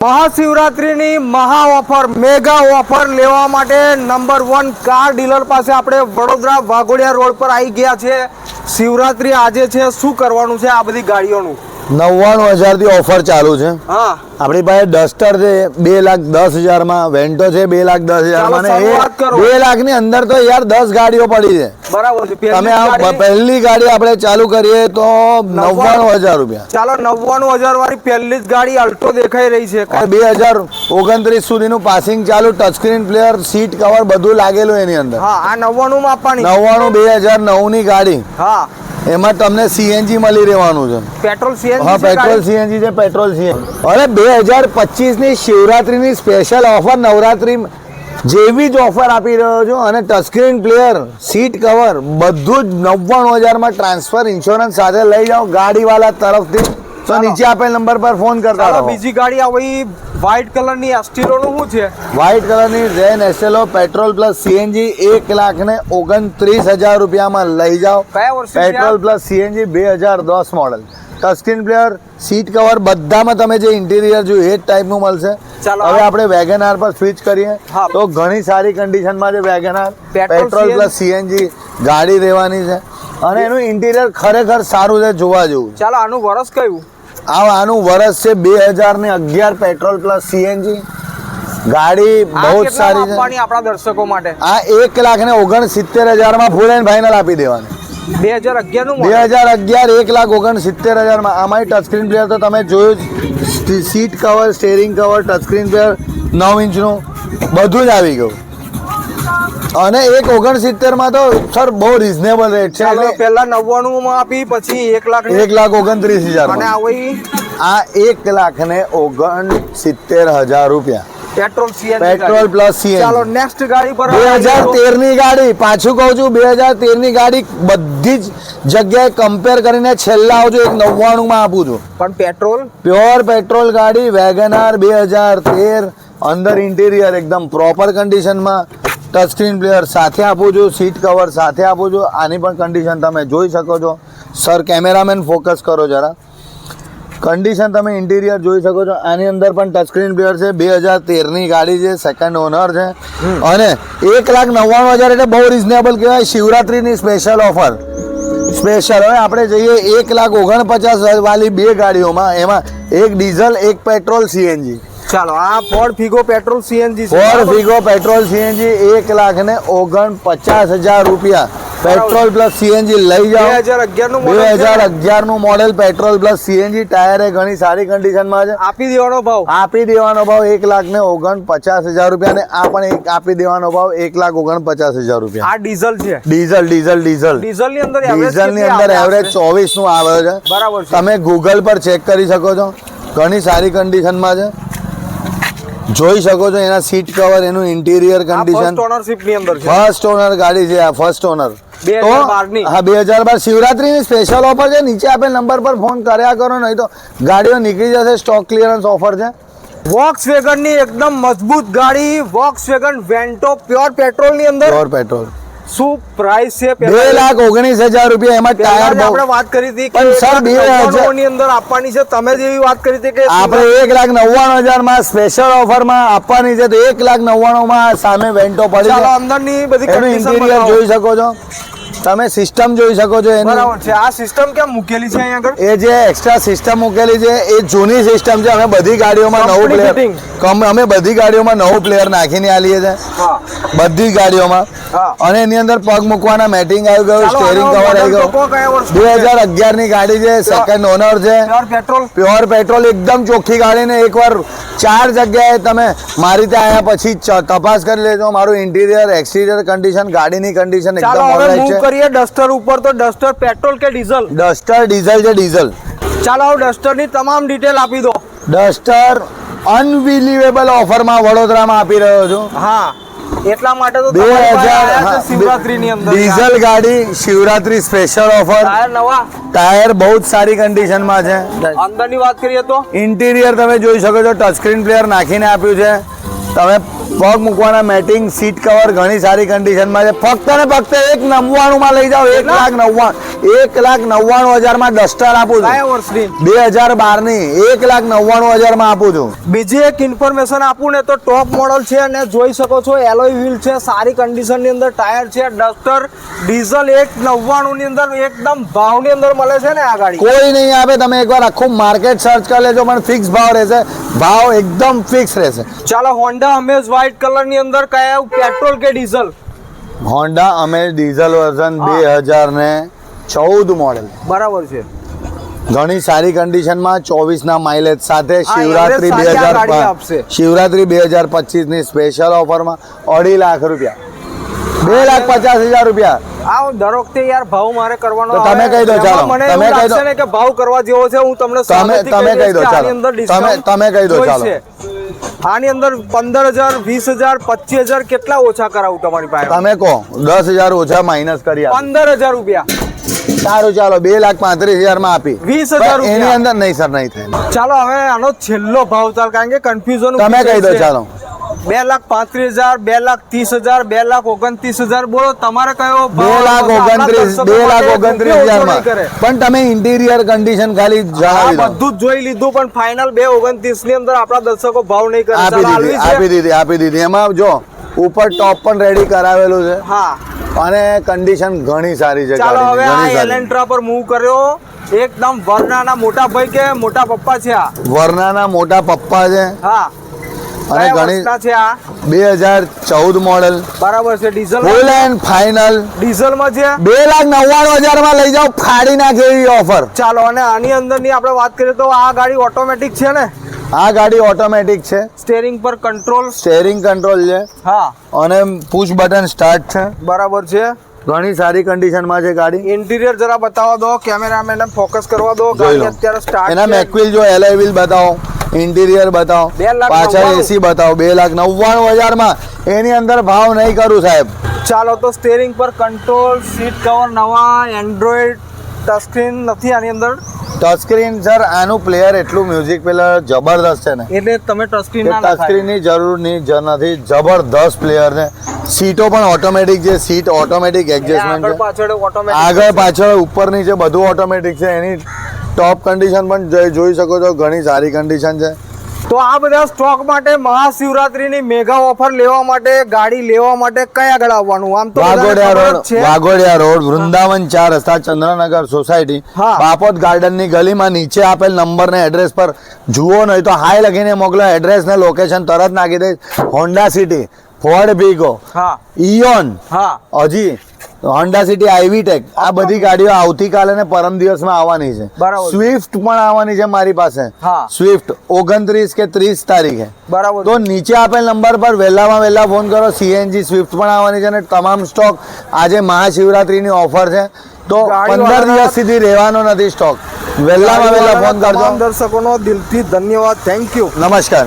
મહાશિવરાત્રીની મહા offer mega offer લેવા માટે નંબર 1 કાર ડીલર પાસે આપણે વડોદરા વાઘોડિયા રોડ પર આવી ગયા છે। શિવરાત્રી આજે છે, શું કરવાનું છે આ બધી ગાડીઓનું? 99,000 થી ઓફર ચાલુ છે। હા, આપણી પાસે ડસ્ટર છે 2,10,000 માં, વેન્ટો છે 2,10,000 માં, ને 2 લાખ ની અંદર તો યાર 10 ગાડીઓ પડી છે। બરાબર છે। તમે આ પહેલી ગાડી આપણે ચાલુ કરીએ તો 99,000 રૂપિયા। ચાલો 99,000 વાળી પહેલી જ ગાડી અલ્ટો દેખાઈ રહી છે। 2029 સુધીનું પાસિંગ ચાલુ, touch screen player, seat cover બધું લાગેલું એની અંદર। હા, આ 99 માં આપવાની। 99 2009 ની ગાડી। હા, એમાં તમને સીએનજી મળી રહેવાનું છે। Petrol CNG? હા, પેટ્રોલ સીએનજી છે, પેટ્રોલ સીએનજી। અરે 2025 ની શિવરાત્રીની સ્પેશિયલ ઓફર, નવરાત્રી જેવી જ ઓફર આપી રહ્યો છું। અને ટચસ્ક્રીન પ્લેયર, સીટ કવર બધું જ 99,000 માં ટ્રાન્સફર ઇન્સ્યોરન્સ સાથે લઈ જાઓ ગાડીવાળા તરફથી। તો નીચે આપેલ નંબર પર ફોન કરતા રહો। બીજી ગાડી આવી વ્હાઇટ કલરની એસ્ટિલો નું શું છે? વ્હાઇટ કલરની રેન એસેલો પેટ્રોલ પ્લસ સીએનજી 1,29,000 રૂપિયામાં લઈ જાઓ। કયા વર્ષ? Petrol plus CNG 2010 model, touchscreen player, seat cover બધામાં તમે જે ઇન્ટિરિયર જોયું એ જ ટાઈપનું મળશે। હવે આપણે વેગેનાર પર સ્વિચ કરીએ તો ઘણી સારી કન્ડિશનમાં છે વેગેનાર, પેટ્રોલ પ્લસ સીએનજી ગાડી રહેવાની છે અને એનું ઇન્ટિરિયર ખરેખર સારું છે, જોવા જેવું। ચાલો, આનું વર્ષ કયું? આનું વર્ષ છે 2011 પેટ્રોલ પ્લસ સીએનજી ગાડી બહુ જ સારી છે। આપણા દર્શકો માટે આ 1,69,000 માં ફૂલ એન્ડ ફાઇનલ આપી દેવાની। 2011 નું 2011 1,69,000 માં। આમાં ટચ સ્ક્રીન પ્લેયર તો તમે જોયું જ, seat cover, steering cover, touch screen player 9 ઇંચનું બધું જ આવી ગયું। અને 1,69,000 માં તો સર બહુ રીઝનેબલ રેટ છે। એટલે પહેલા 99 માં આપી, પછી 1,29,000 અને આ 1,69,000 રૂપિયા petrol CNG, petrol plus CNG. ચાલો નેક્સ્ટ ગાડી પર 2013 ની ગાડી, પાછું કહું છું 2013 ની ગાડી બધી જ જગ્યાએ કમ્પેર કરીને છેલ્લા આવજો 1,99 માં આપું છું। પણ પેટ્રોલ, પ્યોર પેટ્રોલ ગાડી વેગેનાર 2013, અંદર ઇન્ટિરિયર એકદમ પ્રોપર કન્ડિશનમાં, ટચ સ્ક્રીન પ્લેયર સાથે આપું છું, સીટ કવર સાથે આપું છું। આની પણ કન્ડિશન તમે જોઈ શકો છો। સર કેમેરામેન ફોકસ કરો જરા, કન્ડિશન તમે ઇન્ટિરિયર જોઈ શકો છો। આની અંદર પણ ટચ સ્ક્રીન પ્લેયર છે, 2013 ની ગાડી છે, સેકન્ડ ઓનર છે અને 1,99,000 એટલે બહુ રિઝનેબલ કહેવાય। શિવરાત્રીની સ્પેશિયલ ઓફર સ્પેશિયલ। હવે આપણે જઈએ 1,49,000 વાળી બે ગાડીઓમાં, એમાં એક ડીઝલ એક પેટ્રોલ સીએનજી। ચાલો, આ ફોર્ડ ફિગો પેટ્રોલ સીએનજી છે। ફોર્ડ ફિગો પેટ્રોલ સીએનજી 1,49,000 રૂપિયા પેટ્રોલ પ્લસ સીએનજી લઈ જાઓ। 2011 નું model, petrol plus CNG, tyre ઘણી સારી કન્ડિશનમાં છે। આપી દેવાનો ભાવ 1,49,000 રૂપિયા ને આ પણ આપી દેવાનો ભાવ 1,49,000 રૂપિયા। આ ડીઝલ છે? ડીઝલ ની અંદર એવરેજ 24 નું આવે છે। બરાબર છે। તમે ગૂગલ પર ચેક કરી શકો છો, ઘણી સારી કન્ડિશનમાં છે, જોઈ શકો છો। એના સીટ કવર, એનું ઇન્ટિરિયર કન્ડિશન ફર્સ્ટ ઓનરશિપ ની અંદર છે, ફર્સ્ટ ઓનર ગાડી છે આ, ફર્સ્ટ ઓનર 2012 ની। હા, 2012 શિવરાત્રીની સ્પેશિયલ ઓફર છે। નીચે આપેલ નંબર પર ફોન કર્યા કરો, નહીં તો ગાડીઓ નીકળી જશે। સ્ટોક ક્લિયરન્સ ઓફર છે। વોક્સવેગન ની એકદમ મજબૂત ગાડી, વોક્સવેગન વેન્ટો પ્યોર પેટ્રોલ ની અંદર। પ્યોર પેટ્રોલ શું પ્રાઇસ છે? 2,19,000 રૂપિયા। એમાં ટાયર આપણે વાત કરી હતી કે સર 2,000 ની અંદર આપવાની છે, તમે જેવી વાત કરી હતી કે આપણે 1,99,000 માં સ્પેશિયલ ઓફરમાં આપવાની છે, તો 1,99,000 માં સામે વેન્ટો પડી ચાલો, અંદરની બધી એનું ઇન્ટિરિયર જોઈ શકો છો તમે, સિસ્ટમ જોઈ શકો છો એની। બરાબર છે। આ સિસ્ટમ કેમ મૂકેલી છે અહીંયા આગળ? એ જે એક્સ્ટ્રા સિસ્ટમ મૂકેલી છે એ જૂની સિસ્ટમ છે। અમે બધી ગાડીઓમાં નવું પ્લેયર નાખીને આલીએ છે બધી ગાડીઓમાં। અને એની અંદર પગ મૂકવાના મેટિંગ આવી ગયું, સ્ટીયરિંગ કવર આવી ગયું। 2011 ની ગાડી છે, સેકન્ડ ઓનર છે, પ્યોર પેટ્રોલ એકદમ ચોખ્ખી ગાડી ને એકવાર 4 જગ્યાએ તમે મારી ત્યાં આવ્યા પછી તપાસ કરી લેજો। મારું ઇન્ટિરિયર, એક્સટિરિયર કન્ડિશન, ગાડીની કન્ડિશન એકદમ ઓલરાઈટ છે। કરીએ ડસ્ટર ઉપર, તો ડસ્ટર પેટ્રોલ કે ડીઝલ? ડસ્ટર ડીઝલ છે, ડીઝલ। ચાલો, ડસ્ટર ની તમામ ડિટેલ આપી દો। ડસ્ટર અનબિલીવેબલ ઓફરમાં વડોદરામાં આપી રહ્યો છું। હા, એટલા માટે તો 2000 શિવરાત્રી ની અંદર ડીઝલ ગાડી, શિવરાત્રી સ્પેશિયલ ઓફર। ટાયર બહુ જ સારી કન્ડિશનમાં છે। અંદરની વાત કરીએ તો ઇન્ટિરિયર તમે જોઈ શકો છો, ટચ સ્ક્રીન પ્લેયર નાખીને આપ્યું છે। તમે પગ મૂકવાના મેટિંગ સીટ કવર ઘણી સારી કન્ડિશનમાં છે. ફક્ત ને ફક્ત 1,99,000 માં લઈ જાઓ. 1,99,000 માં ડસ્ટર આપું છું. કયા વર્ષની? 2012 ની 1,99,000 માં આપું છું. બીજી એક ઇન્ફોર્મેશન આપું ને તો ટોપ મોડલ છે અને જોઈ શકો છો એલોય વ્હીલ છે, સારી કન્ડિશન ની અંદર ટાયર છે, ડસ્ટર, ડીઝલ 1,99,000 ની અંદર એકદમ ભાવની અંદર મળે છે ને આ ગાડી. કોઈ નહીં આપે. તમે એકવાર આખું માર્કેટ સર્ચ કરી લેજો, પણ ફિક્સ ભાવ રહેશે. ભાવ એકદમ ફિક્સ રહેશે. ચાલો હોન્ડા અમેઝ વ્હાઇટ કલર ની અંદર કયા પેટ્રોલ કે diesel? Honda Amaze diesel version 2014 model. બરાબર છે. ઘણી સારી કન્ડિશનમાં 24 ના માઇલેજ સાથે શિવરાત્રી average સાથે આ ગાડી આપશે. શિવરાત્રી 2025 ની સ્પેશિયલ ઓફરમાં 2.5 લાખ રૂપિયા, 2,50,000 રૂપિયા. આ દર વખતે યાર ભાવ મારે કરવાનો તો તમે આવે. કહી દો, ચાલો. એમાં મને તમે એવું કહી દો. લાગશે ને કે ભાવ કરવા જેવો છે. હું તમને સામેથી તમે કહી દો, દઈશ કે ચાલો. આની અંદર discount તમે કહી દો, હોય ચાલો. છે. આની અંદર 15,000, 20,000, 25,000 કેટલા ઓછા કરાવું તમારી પાસે? તમે કહો 10,000 ઓછા માઇનસ કરી આપો. 15,000 રૂપિયા. સારું, ચાલો 2,35,000 માં આપી. 20,000 પણ એની રૂપિયા. અંદર નહીં સર, નહીં થાય. ચાલો હવે આનો છેલ્લો ભાવ ચાલ, કારણ કે કન્ફ્યુઝન તમે કહી દો, ચાલો. 2,35,000, 2,30,000, 2,29,000 બોલો તમારે કયો 2,29,000 માં. પણ તમે ઇન્ટિરિયર કન્ડિશન ખાલી જણાવી દો. બધું જ જોઈ લીધું પણ ફાઇનલ 2,29 ની અંદર આપણા દર્શકો ભાવ નહીં કરે. આપી ચાલો, દીધી, આલવી છે? આપી દીધી. એમાં જો ઉપર ટોપ પણ રેડી કરાવેલું છે હા. અને કન્ડિશન ઘણી સારી છે. ચાલો હવે ગાડીની, આ ઘણી સારી. એલેન્ટ્રા પર મૂવ કર્યો. એકદમ વર્નાના મોટા ભાઈ કે મોટા પપ્પા છે આ? વર્નાના મોટા પપ્પા છે હા. અને કયા ઘણી વર્ષના છે આ? 2014 મોડેલ. બરાબર છે. Diesel full and final diesel માં છે. 2,99,000 માં લઈ જાઓ. ફાડી નાખે એવી ઓફર. ચાલો અને આની અંદર ની આપણે વાત કરીએ તો આ ગાડી ઓટોમેટિક છે ને? આ ગાડી ઓટોમેટિક છે. સ્ટેરિંગ પર કંટ્રોલ. સ્ટેરિંગ કંટ્રોલ છે હા. અને પુશ બટન સ્ટાર્ટ છે. બરાબર છે. ઘણી સારી કન્ડિશનમાં છે ગાડી. ઇન્ટિરિયર જરા બતાવો દો, કેમેરામેન ફોકસ કરવા દો. જોઈ ગાડી લો. અત્યારે સ્ટાર્ટ એના મેકવિલ જો એલોય વ્હીલ બતાવો, ઇન્ટિરિયર બતાવો, 2,99,000 પાછળ એસી બતાવો. 2,99,000 માં એની અંદર ભાવ નહીં કરું સાહેબ. ચાલો તો સ્ટેરિંગ પર કંટ્રોલ, સીટ કવર નવા, એન્ડ્રોઈડ ટચ સ્ક્રીન નથી આની અંદર. ટચ સ્ક્રીન સર, આનું પ્લેયર એટલું મ્યુઝિક પ્લેયર જબરદસ્ત છે ને એટલે તમે ટચ સ્ક્રીન ના ટચ સ્ક્રીન ની જરૂર નથી. જબરદસ્ત પ્લેયર છે. સીટો પણ ઓટોમેટિક છે. સીટ ઓટોમેટિક એડજસ્ટમેન્ટ આગળ છે. પાછળ ઓટોમેટિક. આગળ પાછળ ઉપર નીચે બધું ઓટોમેટિક છે. એની ટોપ કન્ડિશન પણ જોઈ શકો છો. ઘણી સારી કન્ડિશન છે. તો આ બધા સ્ટોક માટે મહાશિવરાત્રીની મેગા ઓફર લેવા માટે, ગાડી લેવા માટે કયા આગળ આવવાનું? આમ તો વાઘોડિયા બધાને ખબર રોડ, જ છે. વાઘોડિયા રોડ, વૃંદાવન 4 રસ્તા, ચંદ્રનગર સોસાયટી, હા. બાપોદ ગાર્ડન ની ગલીમાં નીચે આપેલ નંબર ને એડ્રેસ પર જુઓ, નહીં તો હાય લખીને મોકલો. એડ્રેસ ને લોકેશન તરત નાખી દઈશ. હોન્ડા સિટી, ફોર્ડ બીગો, હા ઇયોન, હા. હજી હોન્ડા સિટી, આઈવી ટેક, આ બધી ગાડીઓ આવતીકાલે ને પરમ દિવસમાં આવવાની છે. બરાબર. સ્વિફ્ટ પણ આવવાની છે મારી પાસે. હા. સ્વિફ્ટ 29 કે 30 તારીખે. બરાબર. તો નીચે આપેલ નંબર પર વહેલામાં વહેલા ફોન કરો. સીએનજી સ્વિફ્ટ પણ આવવાની છે અને તમામ સ્ટોક આજે મહાશિવરાત્રીની ઓફર છે. તો ગાડીઓ 15 દિવસ સુધી રહેવાનો નથી સ્ટોક. વહેલામાં વહેલા ફોન કરજો. તમામ દર્શકોનો દિલથી ધન્યવાદ. Thank you. નમસ્કાર.